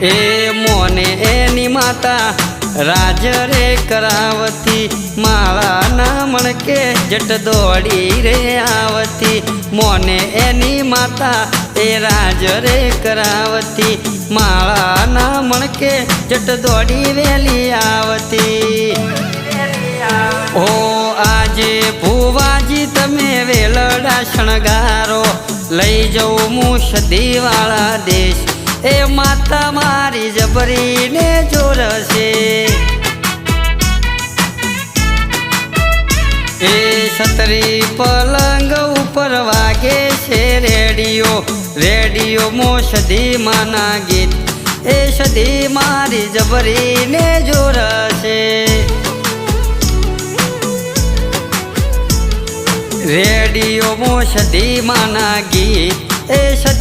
એ મોને એની માતા રાજ રે કરાવતી, માળા ના મણકે જટ દોડી રે આવતી. મોને એની માતા એ રાજ રે કરાવતી, માળા ના મણકે જટ દોડી વેલી આવતી. ઓ આજે ભુવાજી તમે વેલડા શણગારો, લઈ જઉં હું સદીવાળા દેશ. એ માતા મારી જબરીને જોરશે. એ છતરી પલંગ ઉપર વાગે છે રેડિયો, રેડિયો મો સદી માના ગીત. એ સદી મારી જબરીને જોરશે. રેડિયો મો સદી માના ગીત. એ સદી